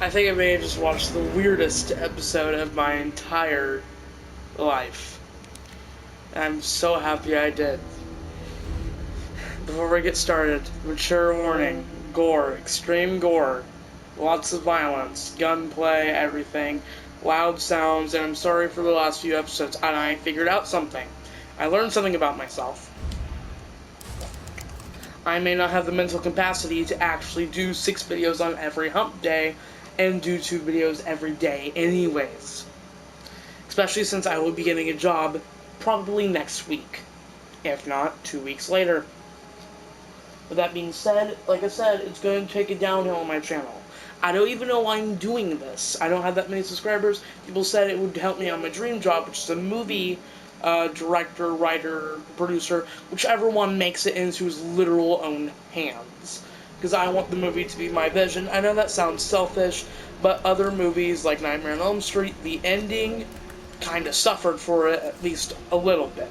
I think I may have just watched the weirdest episode of my entire life. And I'm so happy I did. Before we get started, mature warning, gore, extreme gore, lots of violence, gunplay, everything, loud sounds, and I'm sorry for the last few episodes. And I figured out something. I learned something about myself. I may not have the mental capacity to actually do 6 videos on every hump day and do 2 videos every day anyways. Especially since I will be getting a job probably next week, if not 2 weeks later. With that being said, like I said, it's going to take a downhill on my channel. I don't even know why I'm doing this. I don't have that many subscribers. People said it would help me on my dream job, which is a movie director, writer, producer, whichever one makes it into his literal own hands. Because I want the movie to be my vision. I know that sounds selfish, but other movies like Nightmare on Elm Street, the ending kind of suffered for it at least a little bit.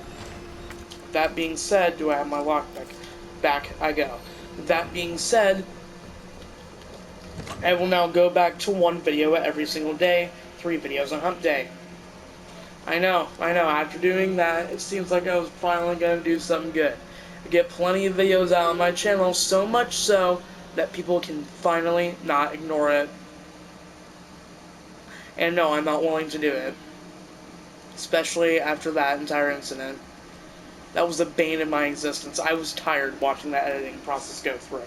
That being said, do I have my lockpick? Back I go. That being said, I will now go back to 1 video every single day, 3 videos on hump day. I know, after doing that, it seems like I was finally going to do something good. I get plenty of videos out on my channel, so much so that people can finally not ignore it. And no, I'm not willing to do it. Especially after that entire incident. That was the bane of my existence. I was tired watching that editing process go through.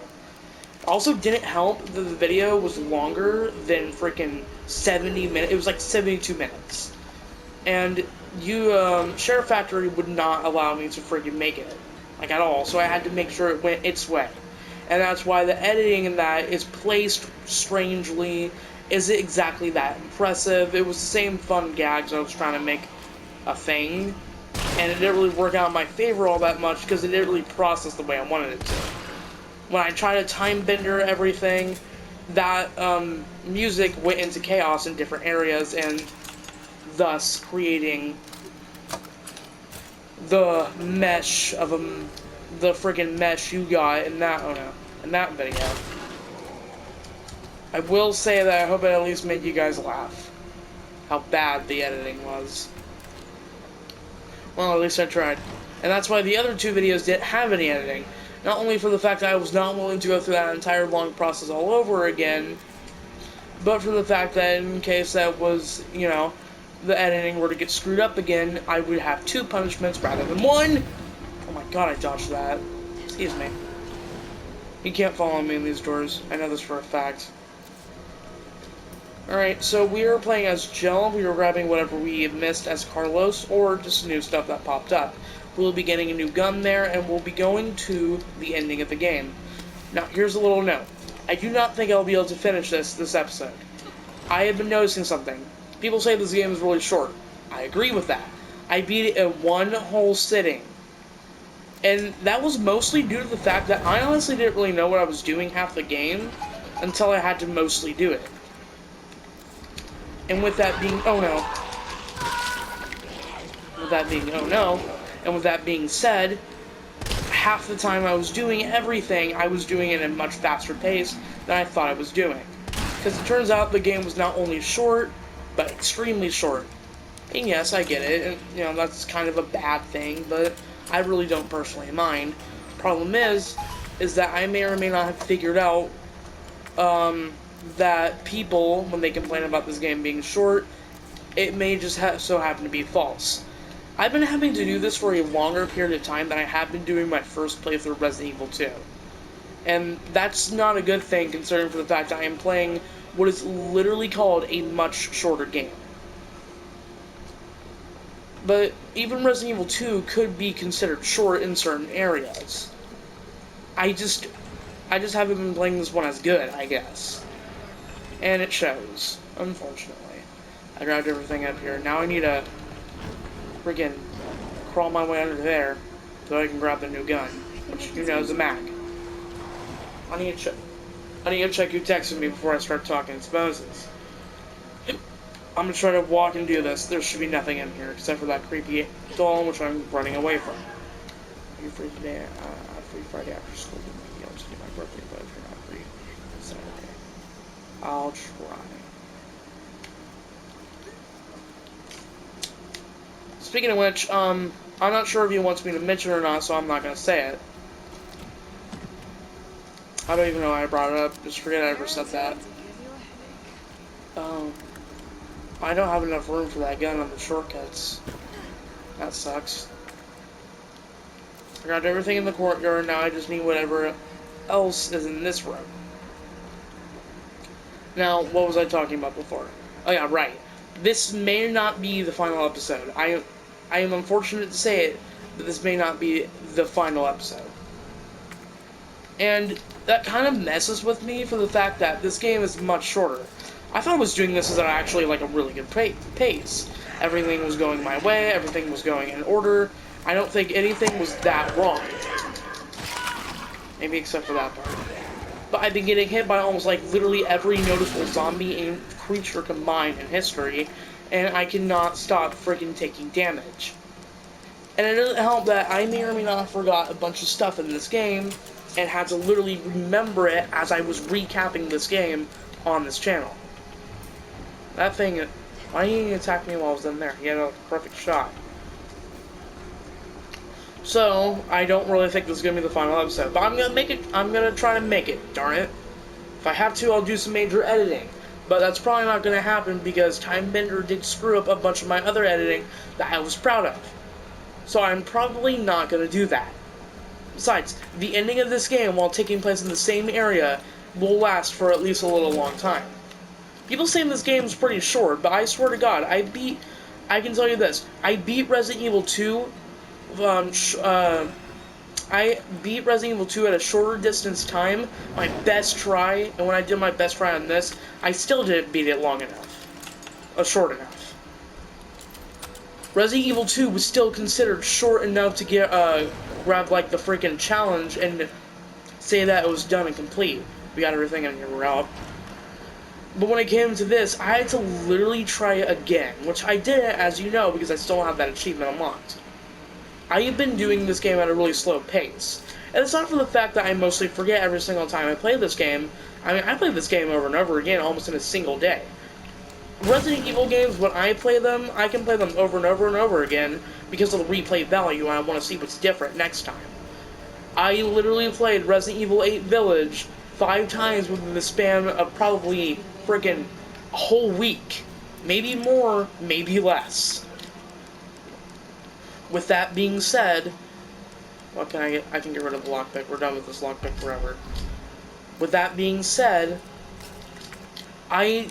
Also, didn't help that the video was longer than freaking 70 minutes. It was like 72 minutes. And Sheriff Factory would not allow me to freaking make it. Like, at all. So I had to make sure it went its way. And that's why the editing in that is placed strangely. Is it exactly that impressive? It was the same fun gags I was trying to make a thing. And it didn't really work out in my favor all that much because it didn't really process the way I wanted it to. When I tried to time bender everything, that music went into chaos in different areas and thus creating the mesh of the friggin' mesh you got in that video. I will say that I hope it at least made you guys laugh. How bad the editing was. Well, at least I tried. And that's why the other 2 videos didn't have any editing. Not only for the fact that I was not willing to go through that entire long process all over again, but for the fact that in case that was, the editing were to get screwed up again, I would have 2 punishments rather than 1! Oh my god, I dodged that. Excuse me. You can't follow me in these doors. I know this for a fact. Alright, so we are playing as Jill. We are grabbing whatever we missed as Carlos, or just new stuff that popped up. We'll be getting a new gun there, and we'll be going to the ending of the game. Now, here's a little note. I do not think I'll be able to finish this episode. I have been noticing something. People say this game is really short. I agree with that. I beat it in 1 whole sitting. And that was mostly due to the fact that I honestly didn't really know what I was doing half the game until I had to mostly do it. And with that being, oh no. With that being, oh no. And with that being said, half the time I was doing everything, I was doing it at a much faster pace than I thought I was doing. Because it turns out the game was not only short, but extremely short. And yes, I get it, and that's kind of a bad thing, but I really don't personally mind. Problem is that I may or may not have figured out, that people, when they complain about this game being short, it may just so happen to be false. I've been having to do this for a longer period of time than I have been doing my first playthrough of Resident Evil 2. And that's not a good thing considering for the fact that I am playing what is literally called a much shorter game. But even Resident Evil 2 could be considered short in certain areas. I just haven't been playing this one as good, I guess. And it shows, unfortunately. I grabbed everything up here. Now I need to freaking crawl my way under there so I can grab the new gun, which is a Mac. I need to check who texted me before I start talking. It's Moses. I'm gonna try to walk and do this. There should be nothing in here except for that creepy doll, which I'm running away from. Are you free today? Free Friday after school. You know, to do my birthday, but if you're not free, Saturday. I'll try. Speaking of which, I'm not sure if he wants me to mention it or not, so I'm not gonna say it. I don't even know why I brought it up. Just forget I ever said that. I don't have enough room for that gun on the shortcuts. That sucks. I got everything in the courtyard, now I just need whatever else is in this room. Now, what was I talking about before? Oh yeah, right. This may not be the final episode. I am unfortunate to say it, but this may not be the final episode. And that kind of messes with me for the fact that this game is much shorter. I thought I was doing this at actually like a really good pace. Everything was going my way, everything was going in order. I don't think anything was that wrong. Maybe except for that part. But I've been getting hit by almost like literally every noticeable zombie and creature combined in history, and I cannot stop freaking taking damage. And it doesn't help that I may or may not have forgot a bunch of stuff in this game, and had to literally remember it as I was recapping this game on this channel. That thing, why didn't he attack me while I was in there? He had a perfect shot. So, I don't really think this is going to be the final episode, but I'm going to make it, I'm going to try to make it, darn it. If I have to, I'll do some major editing, but that's probably not going to happen because Timebender did screw up a bunch of my other editing that I was proud of. So I'm probably not going to do that. Besides, the ending of this game, while taking place in the same area, will last for at least a little long time. People say this game is pretty short, but I swear to God, I can tell you this, I beat Resident Evil 2, I beat Resident Evil 2 at a shorter distance time, my best try, and when I did my best try on this, I still didn't beat it long enough, short enough. Resident Evil 2 was still considered short enough to get, grab, like, the freaking challenge and say that it was done and complete. We got everything in here, we're out. But when it came to this, I had to literally try it again, which I did, as you know, because I still have that achievement unlocked. I have been doing this game at a really slow pace. And it's not for the fact that I mostly forget every single time I play this game. I mean, I play this game over and over again almost in a single day. Resident Evil games, when I play them, I can play them over and over and over again because of the replay value, and I want to see what's different next time. I literally played Resident Evil 8 Village 5 times within the span of probably friggin' a whole week. Maybe more, maybe less. With that being said, what can I get? I can get rid of the lockpick. We're done with this lockpick forever. With that being said, I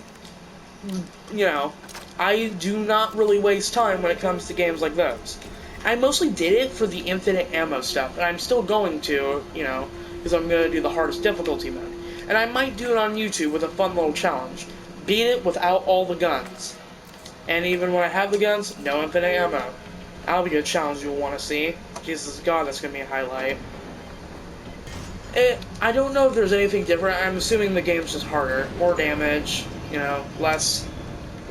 do not really waste time when it comes to games like those. I mostly did it for the infinite ammo stuff, and I'm still going to, because I'm going to do the hardest difficulty mode. And I might do it on YouTube with a fun little challenge. Beat it without all the guns. And even when I have the guns, no infinite ammo. That'll be a challenge you'll want to see. Jesus God, that's going to be a highlight. I don't know if there's anything different. I'm assuming the game's just harder. More damage, less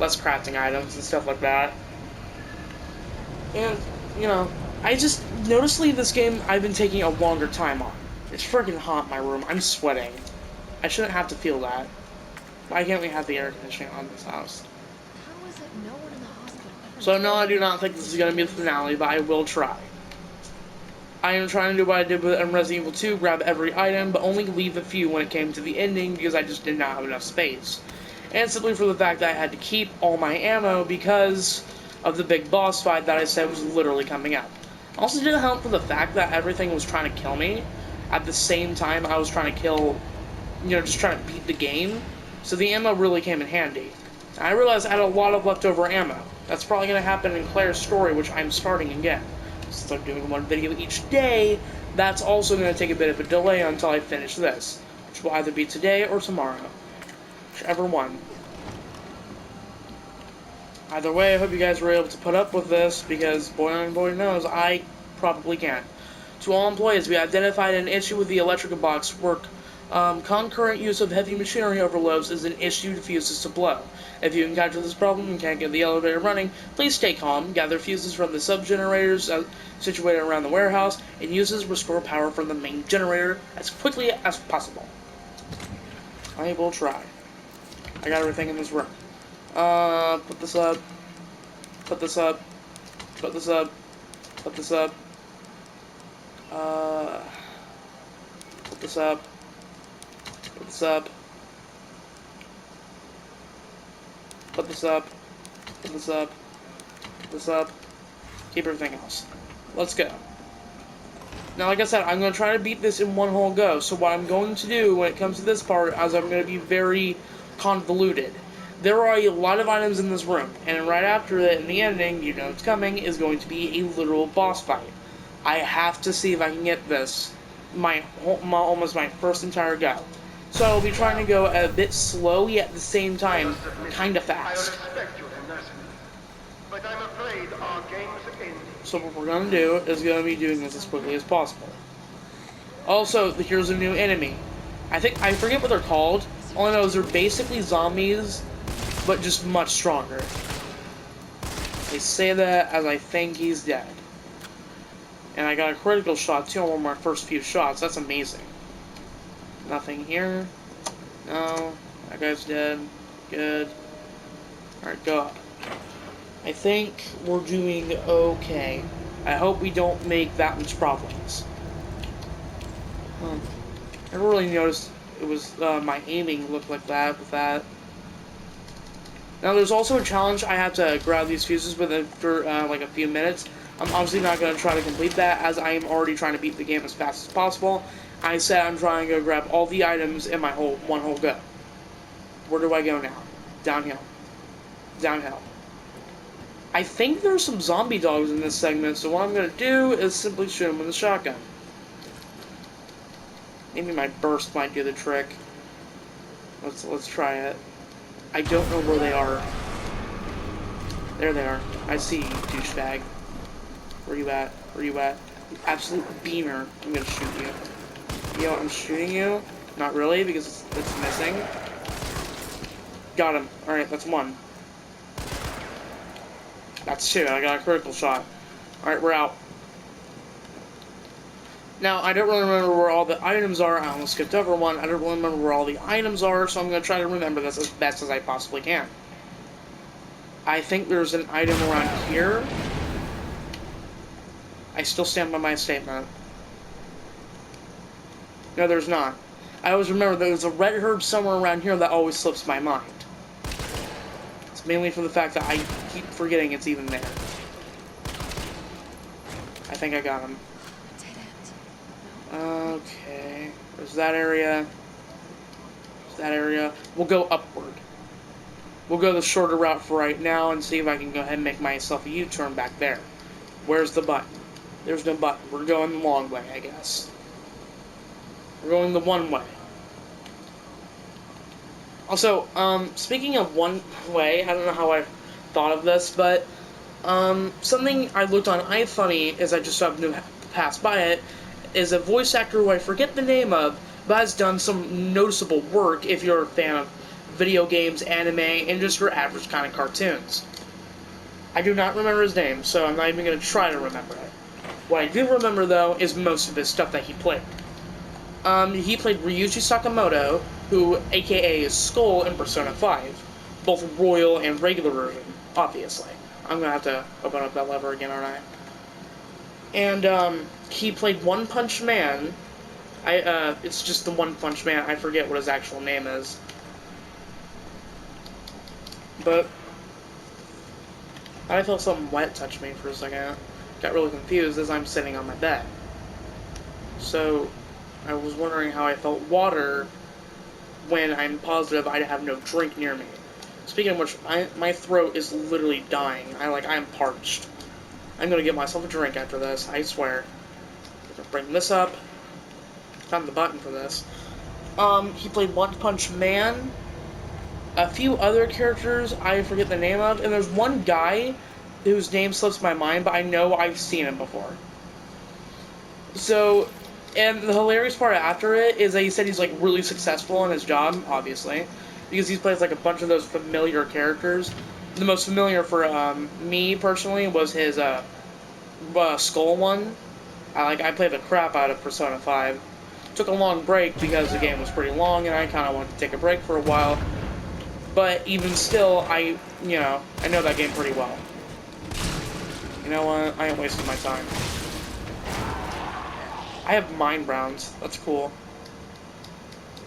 crafting items and stuff like that. And, I just, noticeably this game I've been taking a longer time on. It's freaking hot in my room. I'm sweating. I shouldn't have to feel that. Why can't we have the air conditioning on this house? How is it no one in the hospital ever... So no, I do not think this is going to be the finale, but I will try. I am trying to do what I did with Resident Evil 2, grab every item, but only leave a few when it came to the ending because I just did not have enough space. And simply for the fact that I had to keep all my ammo because of the big boss fight that I said was literally coming up. Also didn't help for the fact that everything was trying to kill me. At the same time, I was trying to kill, just trying to beat the game. So the ammo really came in handy. I realized I had a lot of leftover ammo. That's probably going to happen in Claire's story, which I'm starting again. Since I'm doing one video each day, that's also going to take a bit of a delay until I finish this, which will either be today or tomorrow. Whichever one. Either way, I hope you guys were able to put up with this, because boy knows, I probably can't. To all employees, we identified an issue with the electrical box work. Concurrent use of heavy machinery overloads is an issue to fuses to blow. If you encounter this problem and can't get the elevator running, please stay calm, gather fuses from the sub-generators situated around the warehouse, and restore power from the main generator as quickly as possible. I will try. I got everything in this room. Put this up. Put this up. Put this up. Put this up. Put this up. Put this up. Put this up. Put this up. Put this up. Keep everything else. Let's go. Now, like I said, I'm going to try to beat this in one whole go. So what I'm going to do when it comes to this part is I'm going to be very convoluted. There are a lot of items in this room, and right after it, in the ending, you know it's coming, is going to be a literal boss fight. I have to see if I can get this almost my first entire go. So I'll be trying to go a bit slow, yet at the same time, kind of fast. But I'm afraid our game's ending. So what we're going to do is going to be doing this as quickly as possible. Also, here's a new enemy. I forget what they're called. All I know is they're basically zombies, but just much stronger. They say that as I think he's dead. And I got a critical shot too on one of my first few shots. That's amazing. Nothing here. No. That guy's dead. Good. Alright, go up. I think we're doing okay. I hope we don't make that much problems. I never really noticed it was my aiming looked like that with that. Now there's also a challenge I have to grab these fuses within for like a few minutes. I'm obviously not going to try to complete that as I am already trying to beat the game as fast as possible. I said I'm trying to grab all the items in my one whole go. Where do I go now? Downhill. Downhill. I think there's some zombie dogs in this segment, so what I'm going to do is simply shoot them with a shotgun. Maybe my burst might do the trick. Let's try it. I don't know where they are. There they are. I see you, douchebag. Where you at? Where you at? You absolute beaner. I'm gonna shoot you. You know, I'm shooting you. Not really, because it's missing. Got him. Alright, that's one. That's two. I got a critical shot. Alright, we're out. Now, I don't really remember where all the items are. I almost skipped over one. I don't really remember where all the items are, so I'm going to try to remember this as best as I possibly can. I think there's an item around here. I still stand by my statement. No, there's not. I always remember there's a red herb somewhere around here that always slips my mind. It's mainly for the fact that I keep forgetting it's even there. I think I got him. Okay, there's that area. There's that area. We'll go upward. We'll go the shorter route for right now and see if I can go ahead and make myself a U-turn back there. Where's the button? There's no button. We're going the long way, I guess. We're going the one way. Also, speaking of one way, I don't know how I thought of this, but something I looked on iFunny as I just happened to pass by it is a voice actor who I forget the name of, but has done some noticeable work if you're a fan of video games, anime, and just your average kind of cartoons. I do not remember his name, so I'm not even going to try to remember it. What I do remember, though, is most of his stuff that he played. He played Ryuichi Sakamoto, who, aka is Skull in Persona 5, both Royal and regular version, obviously. I'm going to have to open up that lever again, aren't I? And, he played One Punch Man. It's just the One Punch Man. I forget what his actual name is. But I felt something wet touch me for a second. Got really confused as I'm sitting on my bed. So, I was wondering how I felt water when I'm positive I have no drink near me. Speaking of which, my throat is literally dying. I'm parched. I'm gonna get myself a drink after this, I swear. I'm gonna bring this up. Found the button for this. He played One Punch Man. A few other characters I forget the name of, and there's one guy whose name slips my mind, but I know I've seen him before. So, and the hilarious part after it is that he said he's like really successful in his job, obviously, because he plays like a bunch of those familiar characters. The most familiar for me personally was his Skull one. I played the crap out of Persona 5. Took a long break because the game was pretty long, and I kind of wanted to take a break for a while. But even still, I know that game pretty well. You know what? I ain't wasting my time. I have mind rounds. That's cool.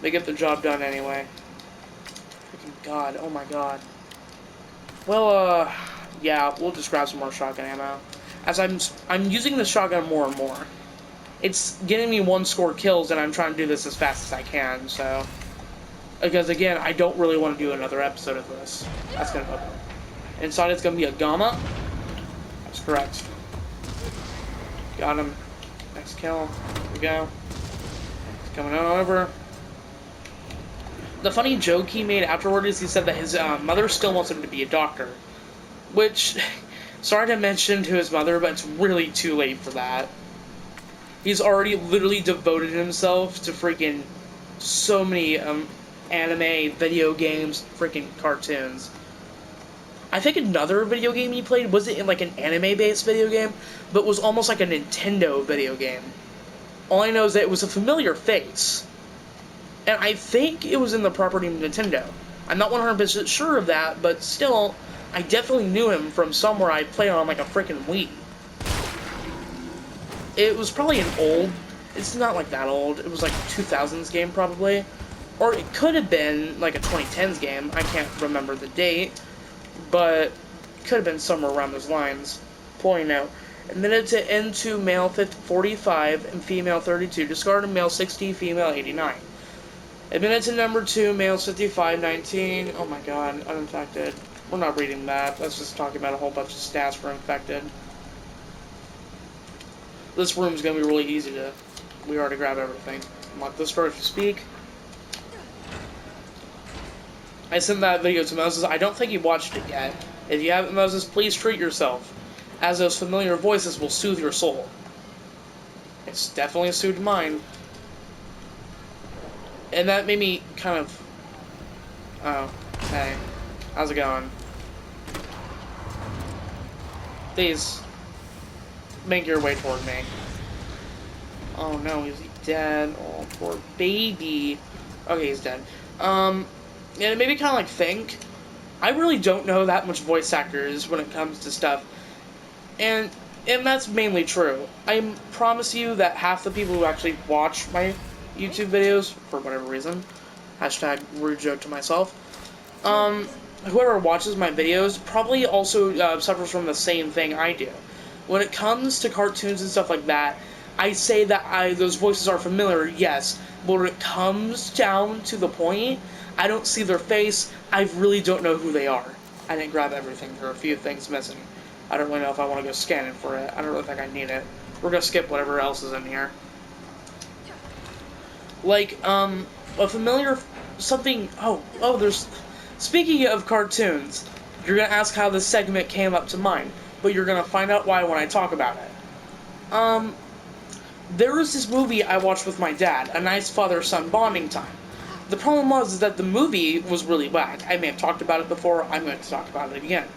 They get the job done anyway. Freaking God. Oh my God. Well, yeah, we'll just grab some more shotgun ammo. As I'm using the shotgun more and more. It's getting me 1-score kills, and I'm trying to do this as fast as I can, so... Because, again, I don't really want to do another episode of this. That's gonna open. Inside it's gonna be a Gamma. That's correct. Got him. Next kill. Here we go. He's coming on over. The funny joke he made afterward is he said that his mother still wants him to be a doctor. Which, sorry to mention to his mother, but it's really too late for that. He's already literally devoted himself to freaking so many anime, video games, freaking cartoons. I think another video game he played wasn't in like an anime-based video game, but was almost like a Nintendo video game. All I know is that it was a familiar face. And I think it was in the property of Nintendo. I'm not 100% sure of that, but still, I definitely knew him from somewhere I played on like a freaking Wii. It was probably an old... It's not like that old. It was like a 2000s game, probably. Or it could have been like a 2010s game. I can't remember the date. But it could have been somewhere around those lines. Pulling out. Admitted to N2 male 45 and female 32. Discarded male 60, female 89. Admitted to number 2, male 55, 19. Oh my God, uninfected. We're not reading that. That's just talking about a whole bunch of stats for infected. This room's gonna be really easy to... We already grab everything. Unlock this door if you speak. I sent that video to Moses. I don't think he watched it yet. If you haven't, Moses, please treat yourself, as those familiar voices will soothe your soul. It's definitely soothed mine. And that made me kind of... Oh, hey. How's it going? Please, make your way toward me. Oh no, is he dead? Oh, poor baby. Okay, he's dead. And it made me kind of like think, I really don't know that much voice actors when it comes to stuff. And that's mainly true. I promise you that half the people who actually watch my YouTube videos, for whatever reason, hashtag rude joke to myself, whoever watches my videos probably also suffers from the same thing I do. When it comes to cartoons and stuff like that, I say that those voices are familiar, yes, but when it comes down to the point, I don't see their face, I really don't know who they are. I didn't grab everything, there are a few things missing. I don't really know if I want to go scanning for it, I don't really think I need it. We're gonna skip whatever else is in here. Like, a familiar... something... Oh, there's... Speaking of cartoons, you're gonna ask how this segment came up to mind, but you're gonna find out why when I talk about it. There was this movie I watched with my dad, a nice father-son bonding time. The problem was that the movie was really whack. I may have talked about it before, I'm going to talk about it again.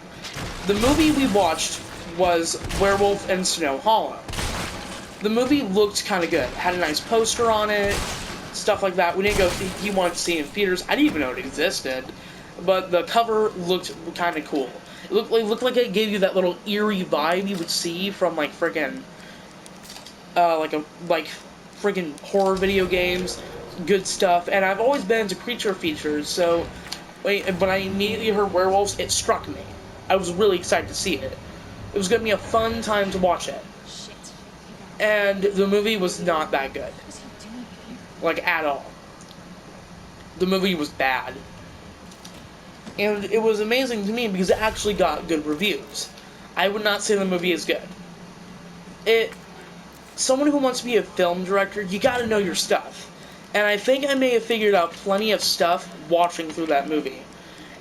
The movie we watched was Werewolf in Snow Hollow. The movie looked kind of good. It had a nice poster on it, stuff like that. We didn't go, he wanted to see it in theaters. I didn't even know it existed. But the cover looked kind of cool. It looked like it gave you that little eerie vibe you would see from, like, friggin'... friggin' horror video games, good stuff, and I've always been into creature features, so when I immediately heard werewolves, it struck me. I was really excited to see it. It was going to be a fun time to watch it. And the movie was not that good. Like, at all. The movie was bad. And it was amazing to me because it actually got good reviews. I would not say the movie is good. Someone who wants to be a film director, you gotta know your stuff. And I think I may have figured out plenty of stuff watching through that movie.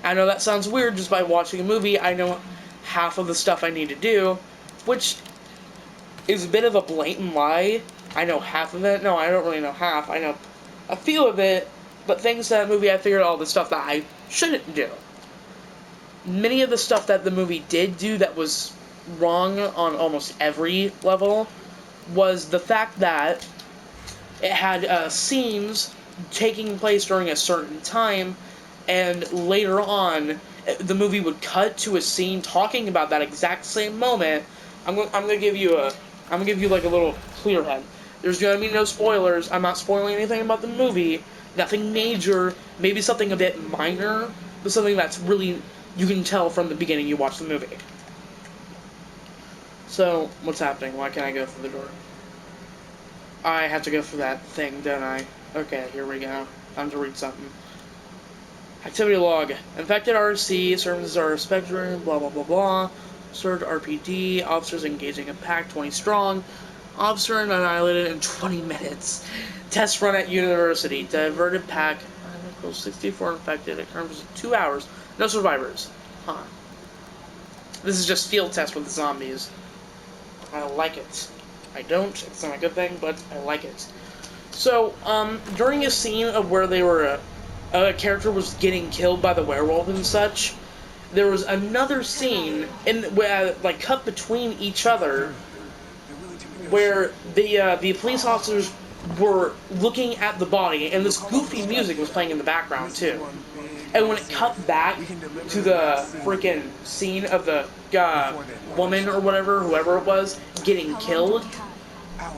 I know that sounds weird, just by watching a movie, I know half of the stuff I need to do, which is a bit of a blatant lie. I know half of it. No, I don't really know half. I know a few of it, but thanks to that movie, I figured out all the stuff that I shouldn't do. Many of the stuff that the movie did do that was wrong on almost every level was the fact that it had scenes taking place during a certain time, and later on, the movie would cut to a scene talking about that exact same moment. I'm gonna give you like a little clear head. There's gonna be no spoilers. I'm not spoiling anything about the movie. Nothing major. Maybe something a bit minor, but something that's really you can tell from the beginning you watch the movie. So, what's happening? Why can't I go through the door? I have to go through that thing, don't I? Okay, here we go. Time to read something. Activity log. Infected RC, services are spectrum, blah blah blah blah. Surge RPD, officers engaging a pack 20 strong. Officer annihilated in 20 minutes. Test run at university. Diverted pack. 64 infected. It comes 2 hours. No survivors. Huh. This is just field test with the zombies. I like it. I don't. It's not a good thing, but I like it. So, during a scene of where they were, a character was getting killed by the werewolf and such, there was another scene like cut between each other, where the police officers were looking at the body, and this goofy music was playing in the background too. And when it cut back to the freaking scene of the woman or whatever, whoever it was, getting killed,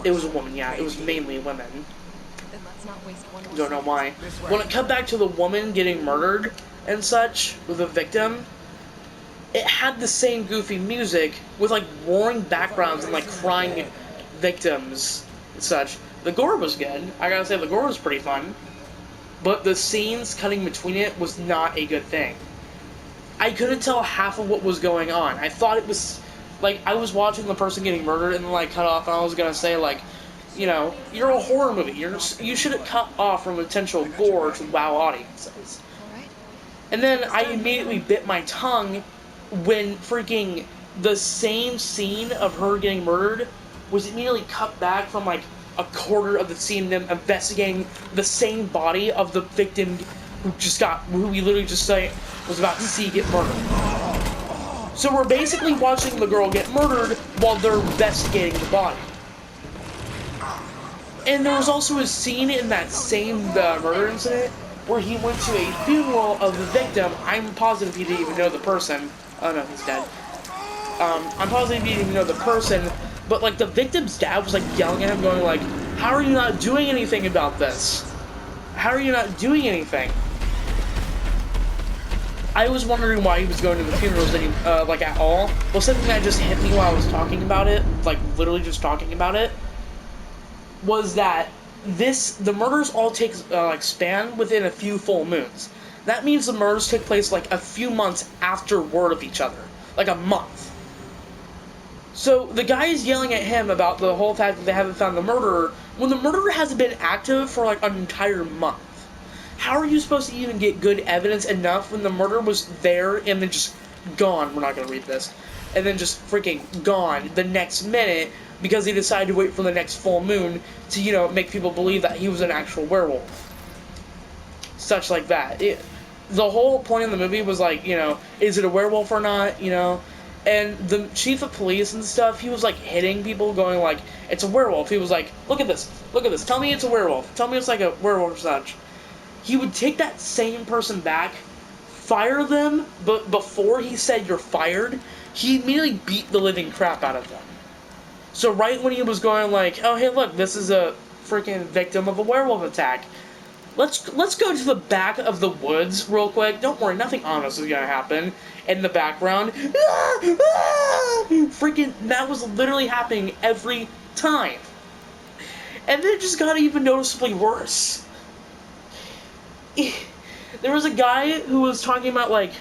it was a woman, yeah, it was mainly women. Don't know why. When it cut back to the woman getting murdered and such, with the victim, it had the same goofy music with like roaring backgrounds and like crying victims and such. The gore was good. I gotta say, the gore was pretty fun. But the scenes cutting between it was not a good thing. I couldn't tell half of what was going on. I thought it was, like, I was watching the person getting murdered and then, like, cut off, and I was gonna say, like, you know, you're a horror movie. You shouldn't cut off from potential gore to wow audiences. And then I immediately bit my tongue when freaking the same scene of her getting murdered was immediately cut back from, like, a quarter of the scene, them investigating the same body of the victim who we literally just say was about to see get murdered. So we're basically watching the girl get murdered while they're investigating the body. And there was also a scene in that same murder incident where he went to a funeral of the victim. I'm positive he didn't even know the person. Oh no, he's dead. I'm positive he didn't even know the person. But, like, the victim's dad was, like, yelling at him, going, like, how are you not doing anything about this? How are you not doing anything? I was wondering why he was going to the funerals, like, at all. Well, something that just hit me while I was talking about it, like, literally just talking about it, was that the murders all take, like, span within a few full moons. That means the murders took place, like, a few months after word of each other. Like, a month. So, the guy is yelling at him about the whole fact that they haven't found the murderer, when the murderer hasn't been active for, like, an entire month. How are you supposed to even get good evidence enough when the murderer was there and then just gone? We're not going to read this. And then just freaking gone the next minute because he decided to wait for the next full moon to, you know, make people believe that he was an actual werewolf. Such like that. The whole point of the movie was, like, you know, is it a werewolf or not, you know? And the chief of police and stuff, he was, like, hitting people, going, like, it's a werewolf. He was like, look at this, tell me it's a werewolf, tell me it's like a werewolf or such. He would take that same person back, fire them, but before he said you're fired, he immediately beat the living crap out of them. So right when he was going, like, oh, hey, look, this is a freaking victim of a werewolf attack. Let's go to the back of the woods real quick. Don't worry, nothing ominous is gonna happen. In the background, freaking, that was literally happening every time. And then it just got even noticeably worse. There was a guy who was talking about, like,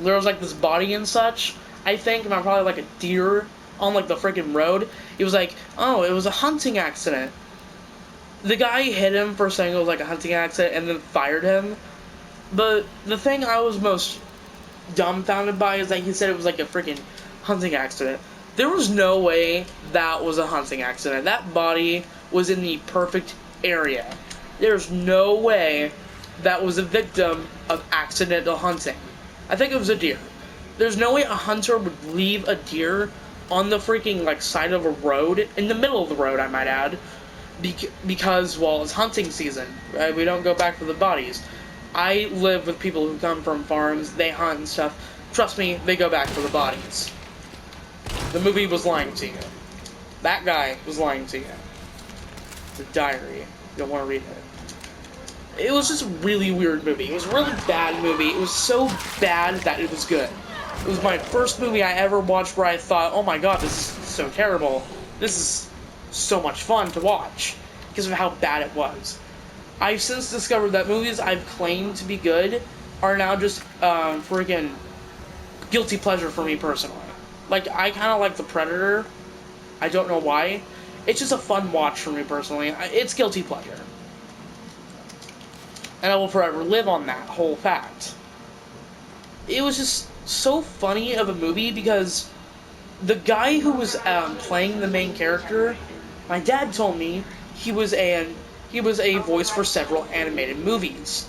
there was, like, this body and such, I think, and probably, like, a deer on, like, the freaking road. He was like, oh, it was a hunting accident. The guy hit him for saying it was, like, a hunting accident and then fired him. But the thing I was most dumbfounded by is that he said it was, like, a freaking hunting accident. There was no way that was a hunting accident. That body was in the perfect area. There's no way that was a victim of accidental hunting. I think it was a deer. There's no way a hunter would leave a deer on the freaking, like, side of a road, in the middle of the road, I might add, because, well, it's hunting season, right? We don't go back for the bodies. I live with people who come from farms, they hunt and stuff. Trust me, they go back for the bodies. The movie was lying to you. That guy was lying to you. The diary. You don't want to read it. It was just a really weird movie. It was a really bad movie. It was so bad that it was good. It was my first movie I ever watched where I thought, oh my god, this is so terrible. This is so much fun to watch. Because of how bad it was. I've since discovered that movies I've claimed to be good are now just friggin' guilty pleasure for me personally. Like, I kind of like The Predator. I don't know why. It's just a fun watch for me personally. It's guilty pleasure. And I will forever live on that whole fact. It was just so funny of a movie because the guy who was playing the main character, my dad told me he was a voice for several animated movies.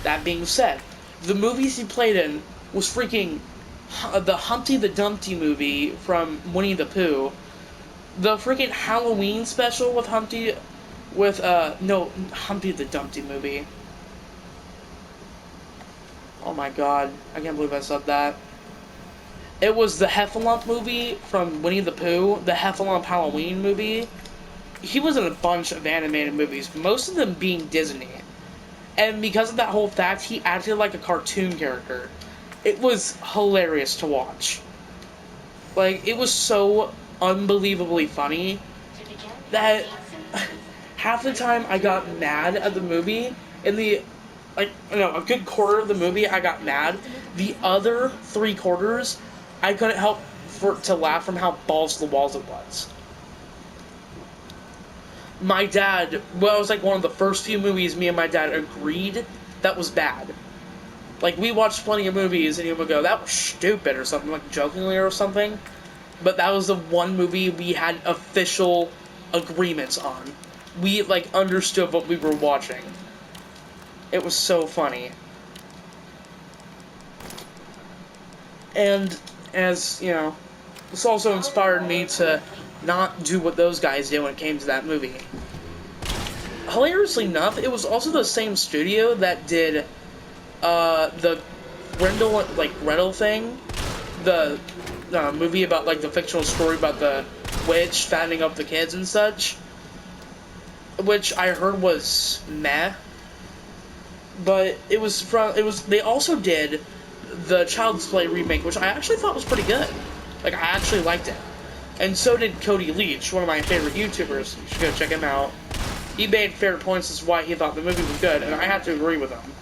That being said, the movies he played in was freaking the Humpty the Dumpty movie from Winnie the Pooh, the freaking Halloween special with Humpty the Dumpty movie. Oh my god, I can't believe I said that. It was the Heffalump movie from Winnie the Pooh, the Heffalump Halloween movie. He was in a bunch of animated movies, most of them being Disney. And because of that whole fact, he acted like a cartoon character. It was hilarious to watch. Like, it was so unbelievably funny that half the time I got mad at the movie. A good quarter of the movie I got mad. The other 3/4, I couldn't help to laugh from how balls to the walls it was. My dad, it was like one of the first few movies me and my dad agreed that was bad. Like, we watched plenty of movies and he would go, that was stupid or something, like jokingly or something. But that was the one movie we had official agreements on. We, like, understood what we were watching. It was so funny. And, as, you know, this also inspired me to not do what those guys did when it came to that movie. Hilariously enough, it was also the same studio that did the Grendel thing, the movie about like the fictional story about the witch fattening up the kids and such, which I heard was meh. But they also did the Child's Play remake, which I actually thought was pretty good. Like, I actually liked it. And so did Cody Leach, one of my favorite YouTubers. You should go check him out. He made fair points as to why he thought the movie was good, and I have to agree with him.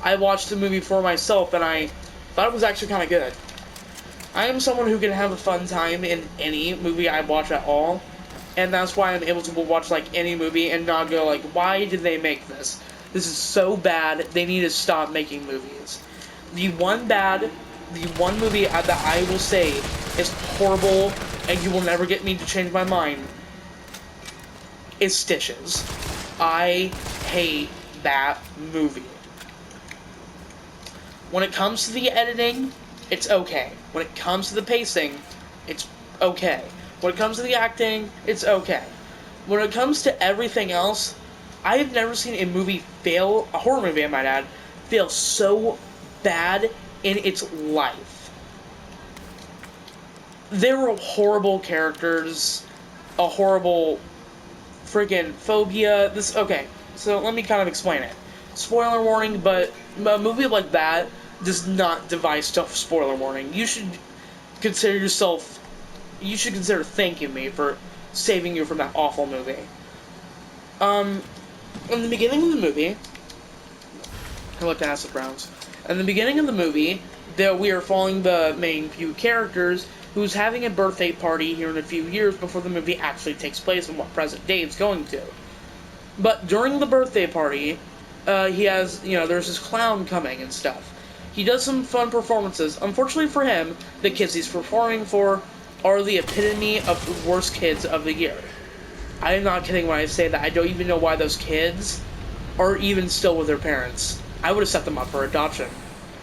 I watched the movie for myself, and I thought it was actually kind of good. I am someone who can have a fun time in any movie I watch at all, and that's why I'm able to watch, like, any movie and not go, like, why did they make this? This is so bad, they need to stop making movies. The one movie that I will say is horrible, and you will never get me to change my mind, is Stitches. I hate that movie. When it comes to the editing, it's okay. When it comes to the pacing, it's okay. When it comes to the acting, it's okay. When it comes to everything else, I have never seen a horror movie I might add, fail so bad in its life. There were horrible characters, a horrible friggin' phobia. Okay, so let me kind of explain it. Spoiler warning, but a movie like that does not devise stuff spoiler warning. You should consider thanking me for saving you from that awful movie. In the beginning of the movie, I looked at Acid Browns. In the beginning of the movie, we are following the main few characters who's having a birthday party here in a few years before the movie actually takes place and what present day it's going to. But during the birthday party, there's this clown coming and stuff. He does some fun performances. Unfortunately for him, the kids he's performing for are the epitome of the worst kids of the year. I am not kidding when I say that. I don't even know why those kids are even still with their parents. I would have set them up for adoption.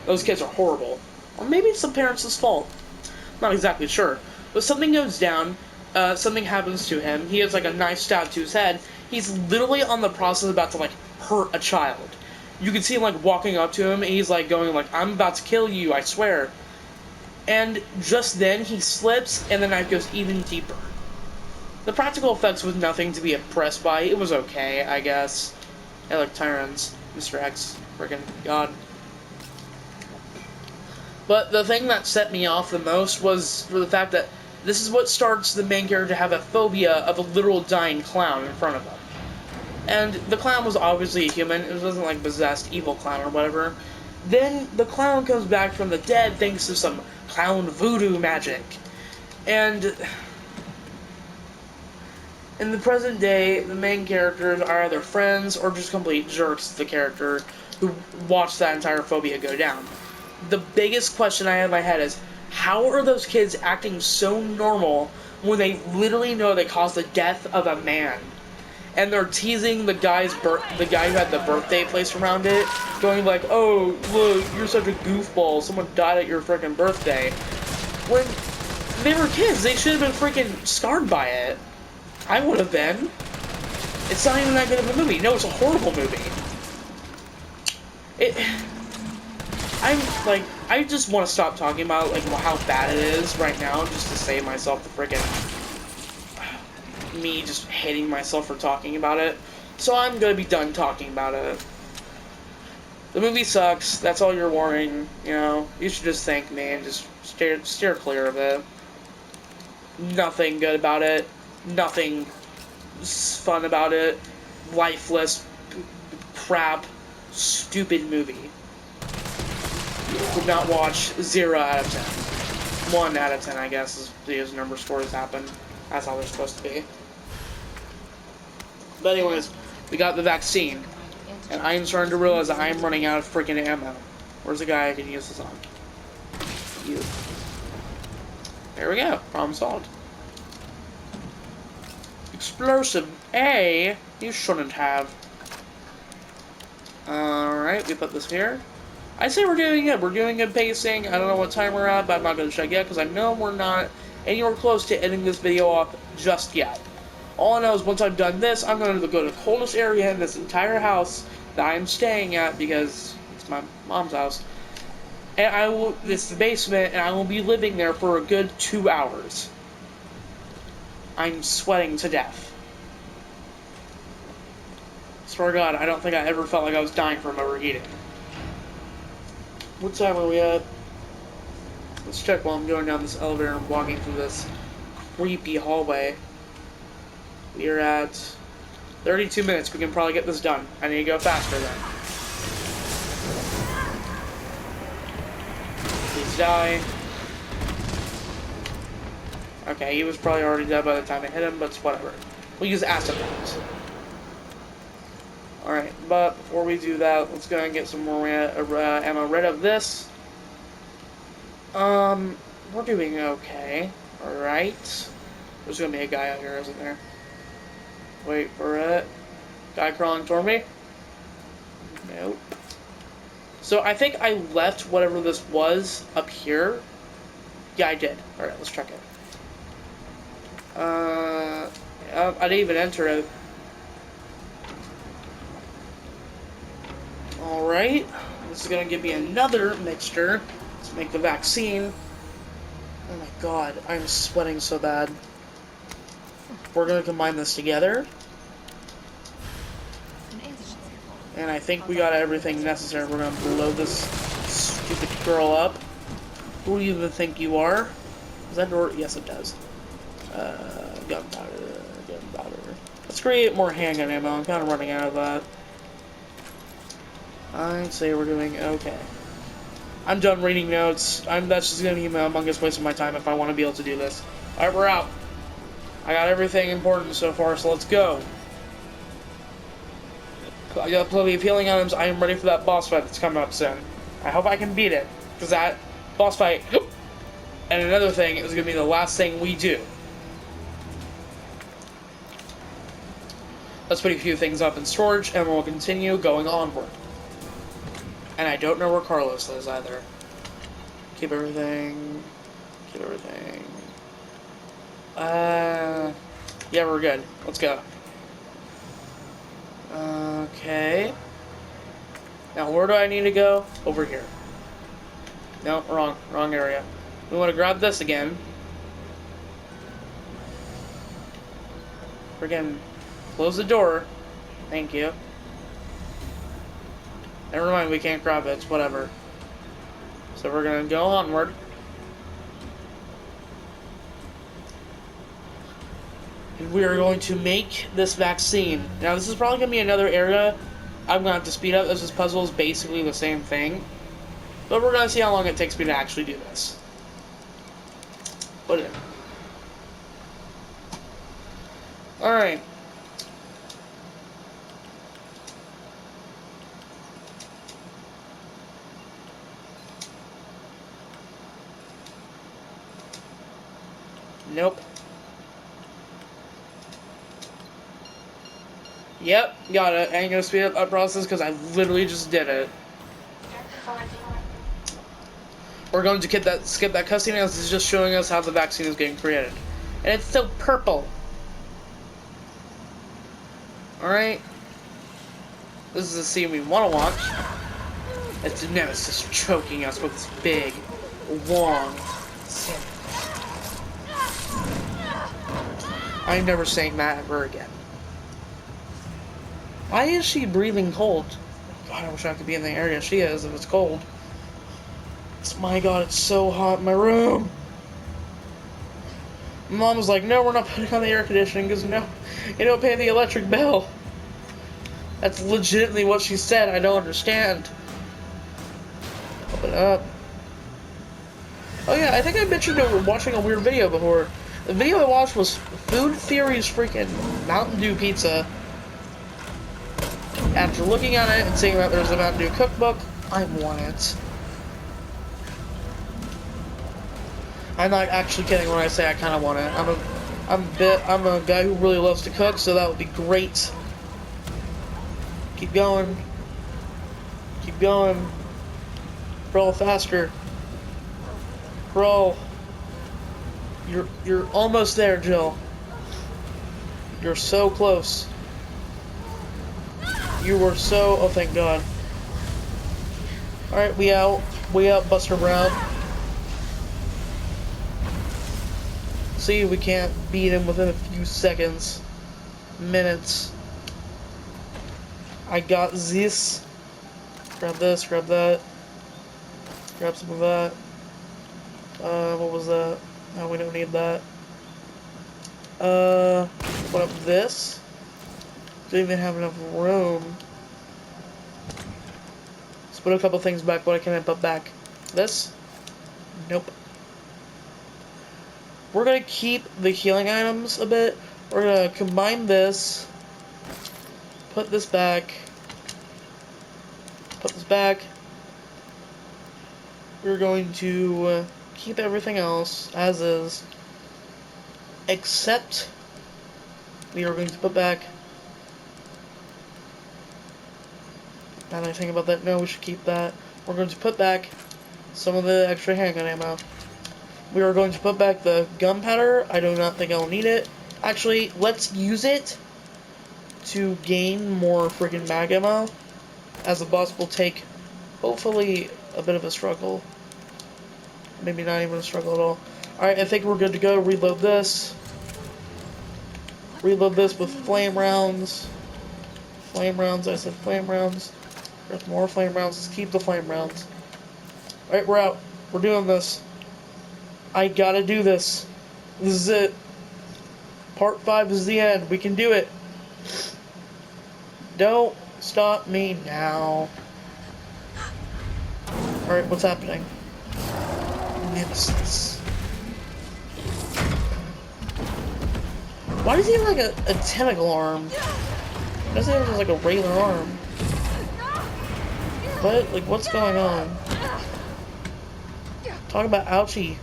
Those kids are horrible. Or maybe it's the parents' fault. Not exactly sure. But something goes down, something happens to him, he has like a knife stabbed to his head, he's literally on the process about to like hurt a child. you can see him like walking up to him, and he's like going like, "I'm about to kill you, I swear." And just then he slips, and the knife goes even deeper. The practical effects was nothing to be impressed by. It was okay, I guess. I like Tyrants, Mr. X, friggin' God. But the thing that set me off the most was for the fact that this is what starts the main character to have a phobia of a literal dying clown in front of him. And the clown was obviously a human. It wasn't like possessed evil clown or whatever. Then the clown comes back from the dead thanks to some clown voodoo magic. And in the present day, the main characters are either friends or just complete jerks to the character who watched that entire phobia go down. The biggest question I have in my head is, how are those kids acting so normal when they literally know they caused the death of a man? And they're teasing the guy who had the birthday placed around it, going like, "Oh, look, you're such a goofball. Someone died at your freaking birthday." When they were kids, they should have been freaking scarred by it. I would have been. It's not even that good of a movie. No, it's a horrible movie. I just want to stop talking about like how bad it is right now, just to save myself the freaking me just hating myself for talking about it. So I'm gonna be done talking about it. The movie sucks. That's all you're warning. You know, you should just thank me and just steer clear of it. Nothing good about it. Nothing fun about it. Lifeless, crap, stupid movie. Would not watch. 0 out of 10. 1 out of 10, I guess, is because number scores happen. That's how they're supposed to be. But anyways, we got the vaccine, and I'm starting to realize that I'm running out of freaking ammo. Where's the guy I can use this on? You. There we go. Problem solved. Explosive A. You shouldn't have. Alright, we put this here. I say we're doing good. We're doing good pacing. I don't know what time we're at, but I'm not going to check yet, because I know we're not anywhere close to ending this video off just yet. All I know is once I've done this, I'm going to go to the coldest area in this entire house that I'm staying at, because it's my mom's house. And it's the basement, and I will be living there for a good 2 hours. I'm sweating to death. Swear to God, I don't think I ever felt like I was dying from overheating. What time are we at? Let's check while I'm going down this elevator and walking through this creepy hallway. We are at 32 minutes. We can probably get this done. I need to go faster then. Please die. Okay, he was probably already dead by the time I hit him, but it's whatever. We'll use acid bombs. Alright, but before we do that, let's go and get some more ammo rid of this. We're doing okay. Alright. There's gonna be a guy out here, isn't there? Wait for it. Guy crawling toward me? Nope. So I think I left whatever this was up here. Yeah, I did. Alright, let's check it. I didn't even enter it. Alright. This is gonna give me another mixture to make the vaccine. Oh my god, I'm sweating so bad. We're gonna combine this together. And I think we got everything necessary. We're gonna blow this stupid girl up. Who do you even think you are? Does that door? Yes, it does. Gunpowder. Let's create more handgun ammo. I'm kind of running out of that. I'd say we're doing okay. I'm done reading notes. That's just gonna be a humongous waste of my time if I want to be able to do this. Alright, we're out. I got everything important so far, so let's go. I got plenty of healing items. I am ready for that boss fight that's coming up soon. I hope I can beat it, because that boss fight and another thing is going to be the last thing we do. Let's put a few things up in storage, and we'll continue going onward. And I don't know where Carlos is either. Keep everything. Yeah, we're good. Let's go. Okay. Now, where do I need to go? Over here. No, wrong area. We want to grab this again. Freaking close the door. Thank you. Never mind, we can't grab it. It's whatever. So we're gonna go onward. And we are going to make this vaccine. Now, this is probably gonna be another area I'm gonna have to speed up, as this puzzle is basically the same thing. But we're gonna see how long it takes me to actually do this. Put it in. Alright. Nope. Yep, got it. I ain't gonna speed up that process because I literally just did it. We're going to skip that cutscene, as it's just showing us how the vaccine is getting created. And it's so purple. Alright. This is the scene we want to watch. It's Nemesis choking us with this big, long sandwich. I'm never saying that ever again. Why is she breathing cold? God, I wish I could be in the area she is if it's cold. My God, it's so hot in my room. Mom was like, no, we're not putting on the air conditioning because no, you don't pay the electric bill. That's legitimately what she said. I don't understand. Open up. Oh yeah, I think I mentioned that we're watching a weird video before. The video I watched was Food Theory's freaking Mountain Dew pizza. After looking at it and seeing that there's a Mountain Dew cookbook, I want it. I'm not actually kidding when I say I kind of want it. I'm a guy who really loves to cook, so that would be great. Keep going. Keep going. Roll faster. Roll. You're almost there, Jill. You're so close. You were so... Oh, thank God. Alright, we out. We out, Buster Brown. See, we can't beat him within a few seconds. Minutes. I got this. Grab this, grab that. Grab some of that. What was that? No, we don't need that. Put up this. Don't even have enough room. Let's put a couple things back. What can I put back? This? Nope. We're gonna keep the healing items a bit. We're gonna combine this. Put this back. Put this back. We're going to keep everything else as is. Except we are going to put back... Now that I think about that, no, we should keep that. We're going to put back some of the extra handgun ammo. We are going to put back the gunpowder. I do not think I'll need it. Actually, let's use it to gain more freaking mag ammo, as the boss will take, hopefully, a bit of a struggle. Maybe not even a struggle at all. Alright, I think we're good to go. Reload this. Reload this with flame rounds. Flame rounds, I said flame rounds. There's more flame rounds. Let's keep the flame rounds. Alright, we're out. We're doing this. I gotta do this. This is it. Part 5 is the end. We can do it. Don't stop me now. Alright, what's happening? Nemesis. Why does he have like a tentacle arm? Why does he have just like a regular arm? What? Like, what's going on? Talk about ouchie.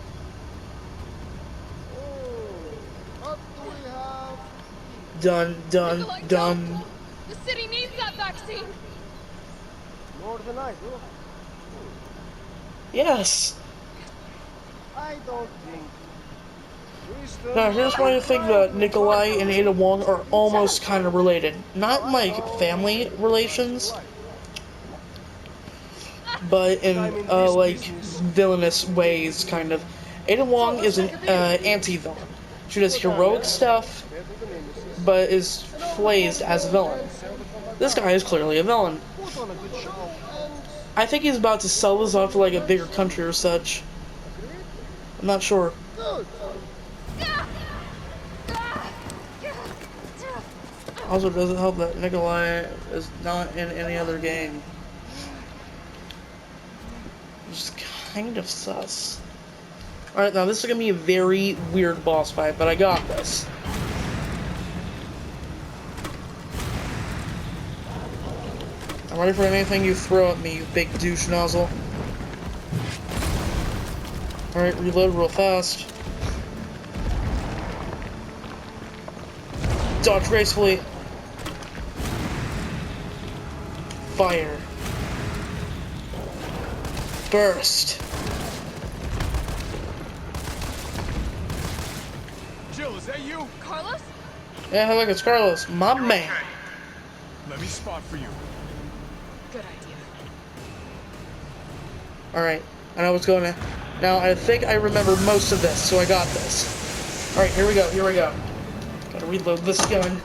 Done, done, done. The city needs that vaccine. More than I do. Yes. I don't think. Now, here's why I think that Nikolai and Ada Wong are almost kind of related. Not in, like, family relations, but in I'm in this like business. villainous ways, kind of. Ada Wong is an anti-villain. She does But I'm heroic nemesis stuff, compared to the nemesis. but is And all phrased the as a gold villain. and sell the combat This guy arms. is clearly a villain. Put on a good show and I think he's about to sell this off to like a bigger country or such. agreed? I'm not sure. Good. Also, doesn't help that Nikolai is not in any other game. Just kind of sus. Alright, now this is gonna be a very weird boss fight, but I got this. I'm ready for anything you throw at me, you big douche nozzle. Alright, reload real fast. Dodge gracefully. Fire. Burst. Jill, is that you? Carlos? Yeah, look, it's Carlos. My man. Let me spot for you. Good idea. Alright, I know what's going on. Now, I think I remember most of this, so I got this. Alright, here we go, here we go. Gotta reload this gun.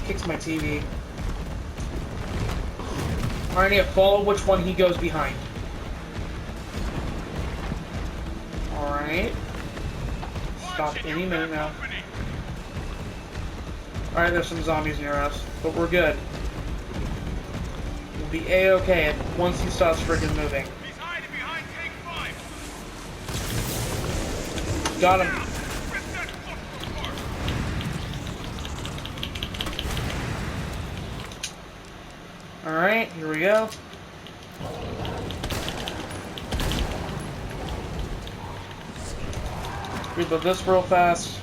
Kicks my TV. Alright, I need to follow which one he goes behind. Alright. Stop any minute now. Alright, there's some zombies near us, but we're good. We'll be A-okay once he stops freaking moving. He's hiding behind tank 5. Got him. Alright, here we go. Reload this real fast.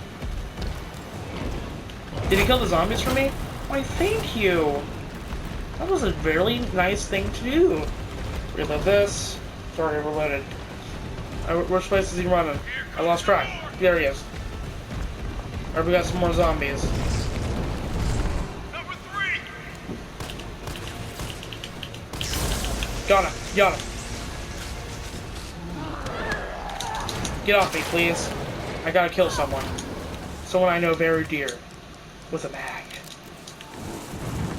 Did he kill the zombies for me? Why, thank you! That was a very nice thing to do. Reload this. Sorry, reloaded. Which place is he running? I lost track. There he is. Alright, we got some more zombies. Number 3. Got him. Got him. Get off me, please. I gotta kill someone. Someone I know very dear. With a mag.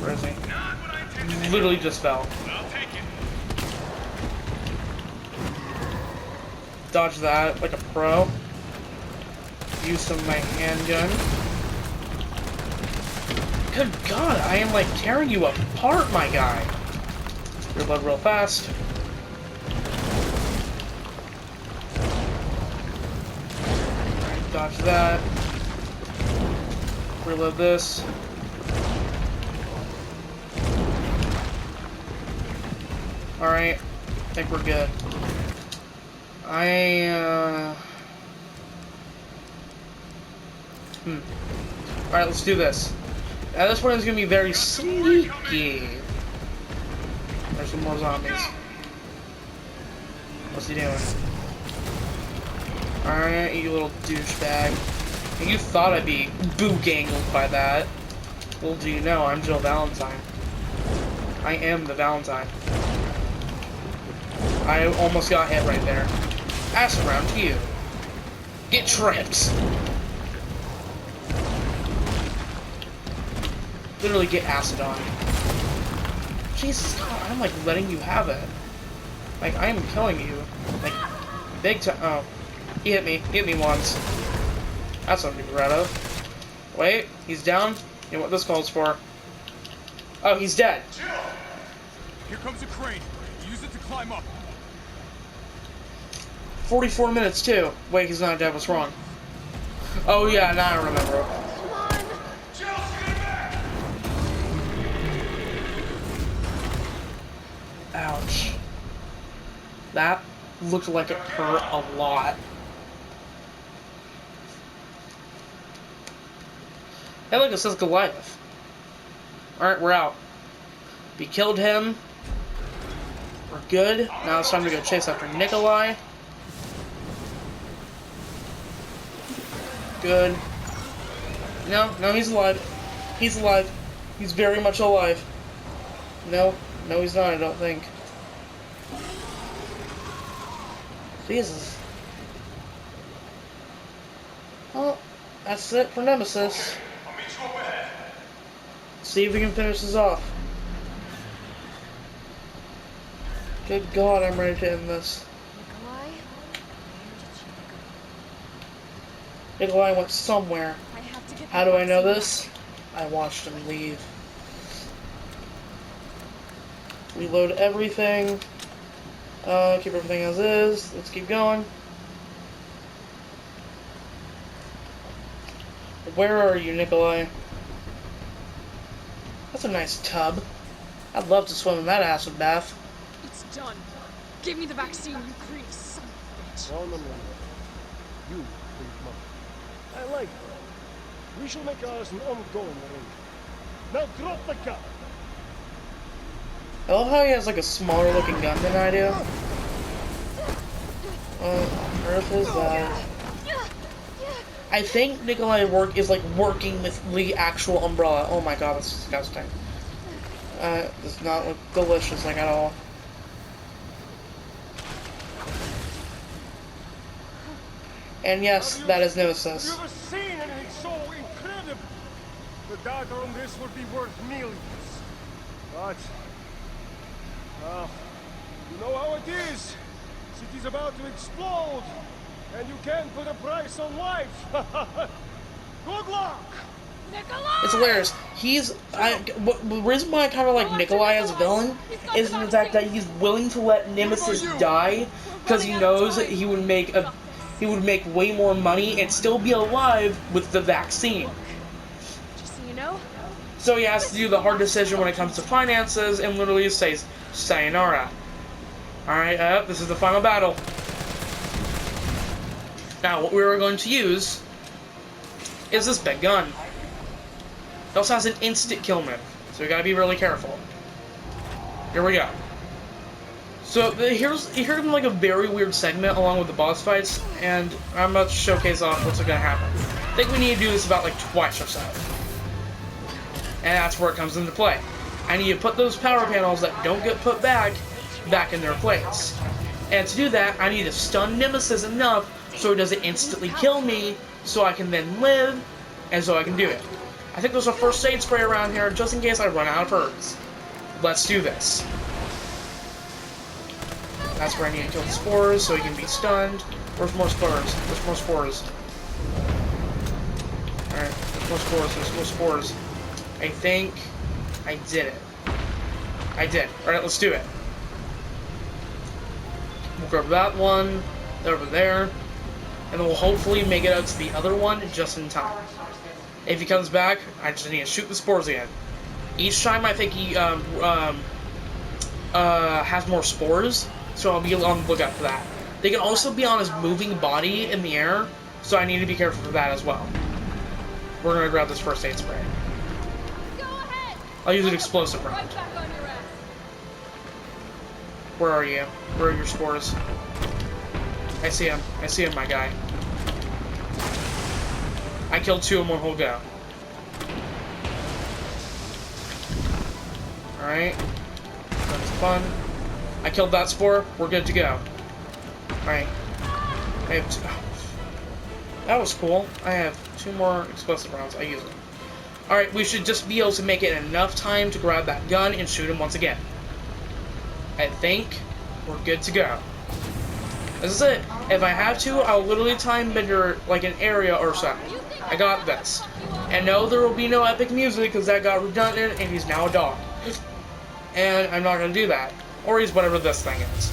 Where is he? Not what I intended. Literally just fell. I'll take it. Dodge that like a pro. Use some of my handgun. Good God, I am like tearing you apart, my guy. Reload real fast. Alright, dodge that. Reload this. Alright, I think we're good. Alright, let's do this. Now this one is gonna be very sneaky. There's some more zombies. What's he doing? Alright, you little douchebag. And you thought I'd be boo-gangled by that. Well, do you know, I'm Jill Valentine. I am the Valentine. I almost got hit right there. Ass around to you. Get tripped. Literally get acid on. Jesus God, I'm like letting you have it. Like, I am killing you. Like, big time. Oh. He hit me. He hit me once. That's something to be proud of. Wait, he's down? You know what this calls for. Oh, he's dead. Jill! Here comes a crane. Use it to climb up. 44 minutes, too. Wait, he's not dead. What's wrong? Oh, yeah, now I remember. Jill, get back! Ouch. That looked like it hurt a lot. Hey, look, it says Goliath. Alright, we're out. We killed him. We're good. Now it's time to go chase after Nikolai. Good. No, he's alive. He's alive. He's very much alive. No, he's not, I don't think. Jesus. Well, that's it for Nemesis. I'll meet you up ahead. See if we can finish this off. Good God, I'm ready to end this. Nikolai? Where did you go? Nikolai went somewhere. I have to get How the do I know vaccine this? I watched him leave. Reload everything. Keep everything as is. Let's keep going. Where are you, Nikolai? That's a nice tub. I'd love to swim in that acid bath. It's done. Give me the vaccine, you greedy son of a bitch. No. You, please, Mom. I like her. We shall make ours an ongoing arrangement. Now drop the gun. I love how he has like a smaller looking gun than I do. What on earth is that? I think Nikolai is like working with the actual umbrella. Oh my god, that's disgusting. Does not look delicious like at all. And yes, that is Nemesis. Have you ever seen anything so incredible? The data on this would be worth millions. But, you know how it is. City's about to explode, and you can't put a price on life. Good luck! Nikolai! It's hilarious. The reason why I kind of like Nikolai as a villain is the fact that he's willing to let Nemesis die because he knows that he would make way more money and still be alive with the vaccine. Just so you know, So he has to do the hard decision when it comes to finances and literally says, sayonara. Alright, this is the final battle. Now, what we are going to use is this big gun. It also has an instant kill move, so we gotta be really careful. Here we go. So, here's like a very weird segment along with the boss fights, and I'm about to showcase off what's gonna happen. I think we need to do this about like twice or so. And that's where it comes into play. I need to put those power panels that don't get put back in their place. And to do that, I need to stun Nemesis enough so it doesn't instantly kill me, so I can then live, and so I can do it. I think there's a first aid spray around here, just in case I run out of herbs. Let's do this. That's where I need to kill the spores, so he can be stunned. Where's more spores? Where's more spores? Alright, there's more spores, there's more spores. I think I did it. I did. Alright, let's do it. We'll grab that one, over there, and then we'll hopefully make it out to the other one just in time. If he comes back, I just need to shoot the spores again. Each time I think he has more spores, so I'll be on the lookout for that. They can also be on his moving body in the air, so I need to be careful for that as well. We're gonna grab this first aid spray. go ahead. I'll use an explosive round. Right back on your ass. Where are you? Where are your spores? I see him. I see him, my guy. I killed 2 in one whole go. Alright. That's fun. I killed that spore. We're good to go. Alright. I have 2. Oh. That was cool. I have 2 more explosive rounds. I use them. Alright, we should just be able to make it enough time to grab that gun and shoot him once again. I think we're good to go. This is it. If I have to, I'll literally time bender like an area or so. I got this. And no, there will be no epic music because that got redundant and he's now a dog. And I'm not going to do that. Or he's whatever this thing is.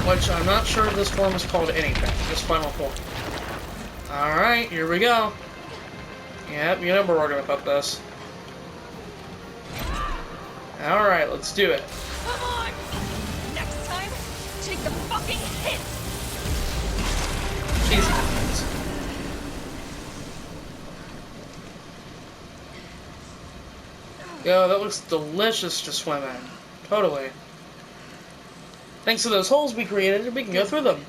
Which I'm not sure this form is called anything. This final form. Alright, here we go. Yep, you know where we're going to put this. Alright, let's do it. Come on! Next time, take the fucking hit! Jesus. Yo, that looks delicious to swim in. Totally. Thanks to those holes we created, we can go through them.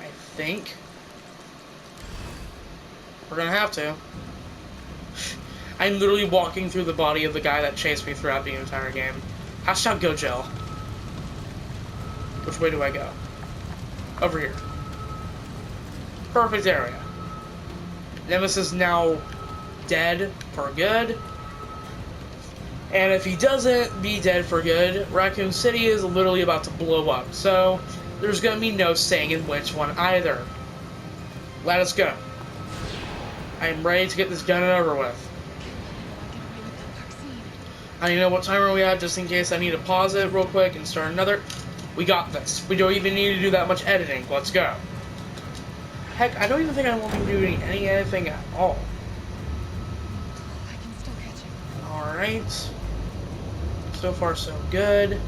I think. We're gonna have to. I'm literally walking through the body of the guy that chased me throughout the entire game. Hashtag go gel. Which way do I go? Over here. Perfect area. Nemesis now dead for good. And if he doesn't be dead for good, Raccoon City is literally about to blow up. So, there's going to be no saying in which one either. Let us go. I am ready to get this done and over with. I don't know what timer we have, just in case I need to pause it real quick and start another. We got this. We don't even need to do that much editing. Let's go. Heck, I don't even think I want to do any editing at all. I can still catch him. Alright. So far, so good.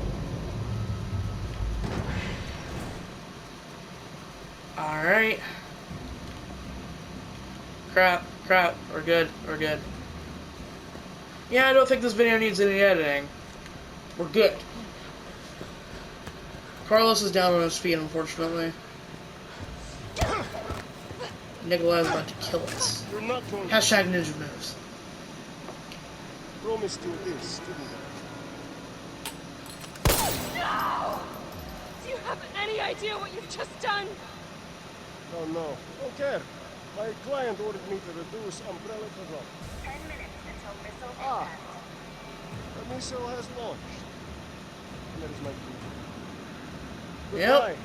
Alright. Crap, we're good, Yeah, I don't think this video needs any editing. We're good. Carlos is down on his feet, unfortunately. Nikolai's about to kill us. You're not going to Hashtag ninja moves. promise you this, didn't No! Do you have any idea what you've just done? I? Oh no. Don't care. My client ordered me to reduce umbrella to rock. 10 minutes until missile Ah. impact. The missile has launched. And that is my duty. Yep. Goodbye.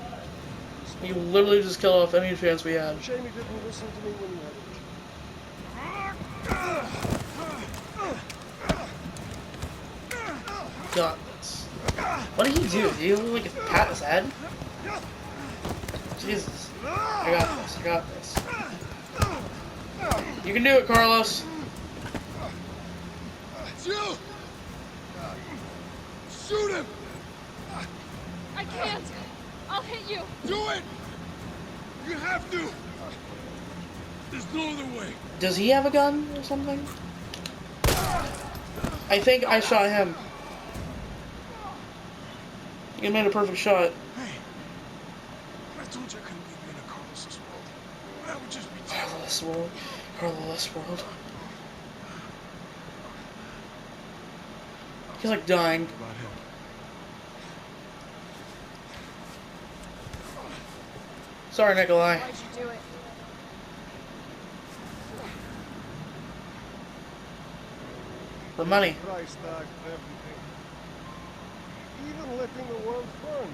You literally just kill off any chance we had. Shame you didn't listen to me when you had it. Got this. What did he do? Did he look like a pat his head? Jesus. I got this. You can do it, Carlos. It's you! Shoot him! I can't. I'll hit you. Do it! You have to! There's no other way. Does he have a gun or something? I think I shot him. You made a perfect shot. Hey, I told you I couldn't leave you in a Carlos's world. That would just be Carlos world. Carlos world. He's like dying. about him. Sorry, Nikolai. Why'd you do it? For money. Price tag for everything. Even letting the world burn.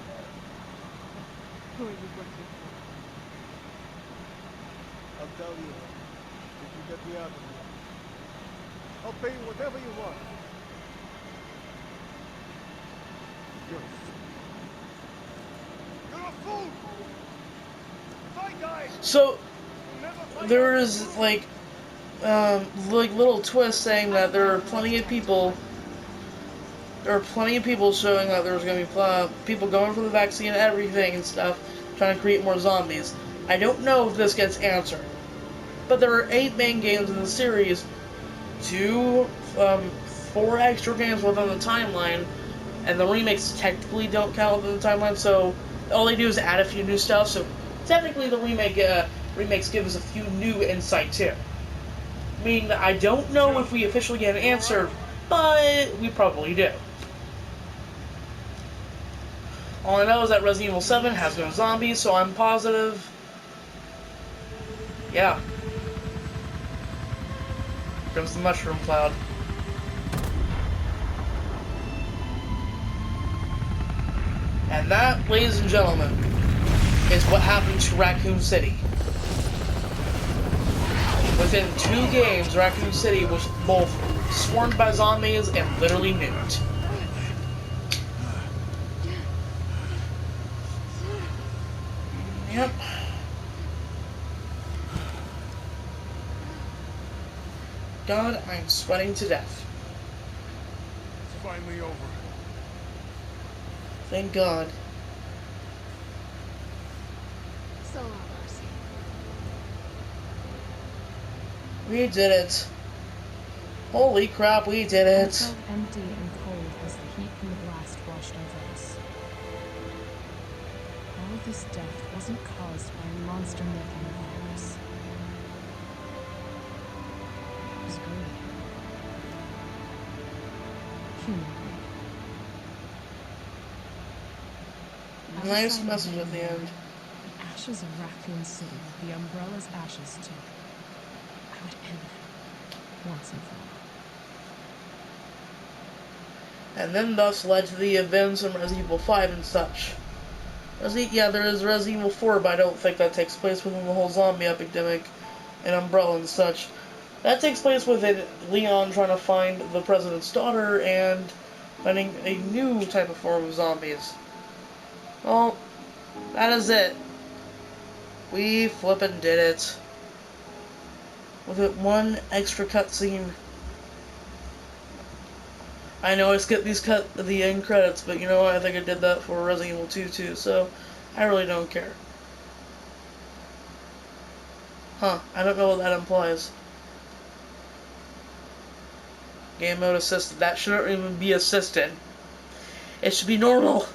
Who are you working I'll tell you. If you get me out of here. I'll pay you whatever you want. You're a fool! If I die, So you'll never find there out is like little twists saying that there are plenty of people. There are plenty of people showing that there's going to be people going for the vaccine and everything and stuff, trying to create more zombies. I don't know if this gets answered, but there are 8 main games in the series, 4 extra games within the timeline, and the remakes technically don't count within the timeline. So all they do is add a few new stuff. So technically, the remakes give us a few new insight too. I mean, I don't know if we officially get an answer, but we probably do. All I know is that Resident Evil 7 has no zombies, so I'm positive. Yeah. Here comes the mushroom cloud. And that, ladies and gentlemen, is what happened to Raccoon City. Within 2 games, Raccoon City was both swarmed by zombies and literally nuked. Yep. God, I'm sweating to death. It's finally over. Thank God. So long, Marcy. We did it. Holy crap, we did It it. felt empty and cold as the heat from the blast washed over us. All of this death wasn't caused by a monster-making virus. It was greedy. humanoid. Nice message at the end. The ashes of Raccoon City, the Umbrella's ashes too. I would end them once and for all. And then thus led to the events in Resident Evil 5 and such. Yeah, there is Resident Evil 4, but I don't think that takes place within the whole zombie epidemic and Umbrella and such. That takes place within Leon trying to find the president's daughter and finding a new type of form of zombies. Well, that is it. We flippin' did it. With it one extra cutscene. I know I skipped the end credits, but you know what? I think I did that for Resident Evil 2 too, so I really don't care. Huh, I don't know what that implies. Game mode assisted. That shouldn't even be assisted. It should be normal.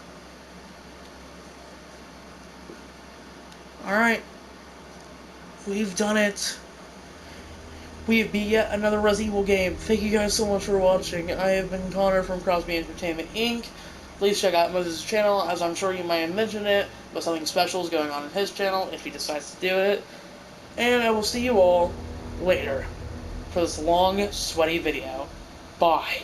Alright. We've done it. We have beat yet another Resident Evil game. Thank you guys so much for watching. I have been Connor from Crosby Entertainment Inc. Please check out Moses' channel, as I'm sure you might have mentioned it, but something special is going on in his channel if he decides to do it. And I will see you all later for this long, sweaty video. Bye.